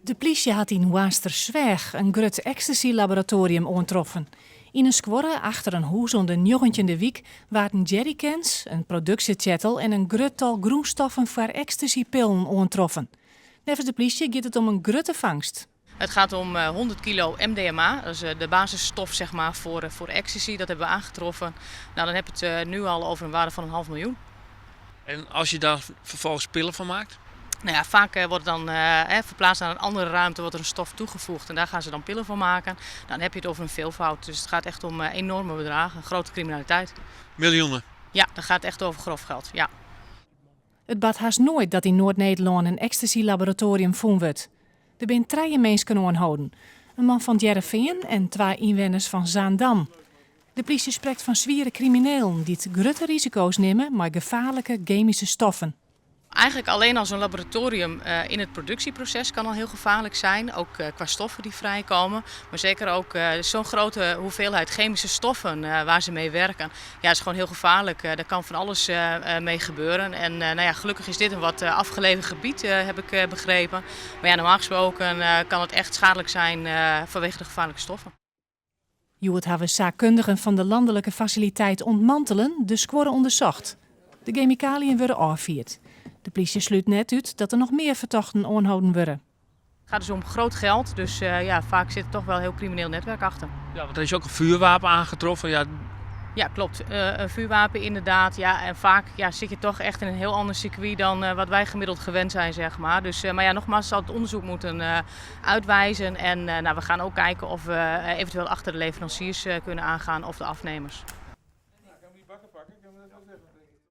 De politie had in Waasterzweg een grut ecstasy-laboratorium aantroffen. In een square achter een huis onder 19e week waren jerrycans, een productiechattel en een gruttal groenstoffen voor ecstasy-pillen aantroffen. Nevens de politie gaat het om een grutte vangst. Het gaat om 100 kilo MDMA, dat is de basisstof zeg maar, voor ecstasy. Dat hebben we aangetroffen. Nou, dan heb je het nu al over een waarde van 500.000. En als je daar vervolgens pillen van maakt? Nou ja, vaak wordt het dan verplaatst naar een andere ruimte, wordt er een stof toegevoegd en daar gaan ze dan pillen van maken. Dan heb je het over een veelvoud, dus het gaat echt om enorme bedragen, grote criminaliteit. Miljoenen? Ja, dat gaat echt over grof geld, ja. Het bad haast nooit dat in Noord-Nederland een ecstasy-laboratorium vonden wordt. Er zijn 3 mensen aangehouden. Een man van Jereveen en 2 inwoners van Zaandam. De politie spreekt van zwiere criminelen die het grote risico's nemen met gevaarlijke chemische stoffen. Eigenlijk alleen al zo'n laboratorium in het productieproces kan al heel gevaarlijk zijn. Ook qua stoffen die vrijkomen. Maar zeker ook zo'n grote hoeveelheid chemische stoffen waar ze mee werken. Ja, is gewoon heel gevaarlijk. Daar kan van alles mee gebeuren. En nou ja, gelukkig is dit een wat afgelegen gebied, heb ik begrepen. Maar ja, normaal gesproken kan het echt schadelijk zijn vanwege de gevaarlijke stoffen. Joet hebben zaakkundigen van de landelijke faciliteit ontmantelen de square onderzocht. De chemicaliën worden afgevierd. De politie sluit net uit dat er nog meer verdachten aangehouden worden. Het gaat dus om groot geld, dus ja, vaak zit er toch wel een heel crimineel netwerk achter. Ja, want er is ook een vuurwapen aangetroffen. Ja, klopt. Een vuurwapen inderdaad. Ja, en vaak zit je toch echt in een heel ander circuit dan wat wij gemiddeld gewend zijn, zeg maar. Dus, maar ja, nogmaals, zal het onderzoek moeten uitwijzen. En nou, we gaan ook kijken of we eventueel achter de leveranciers kunnen aangaan of de afnemers. Ik kan die bakken pakken, ik kan dat wel zeggen.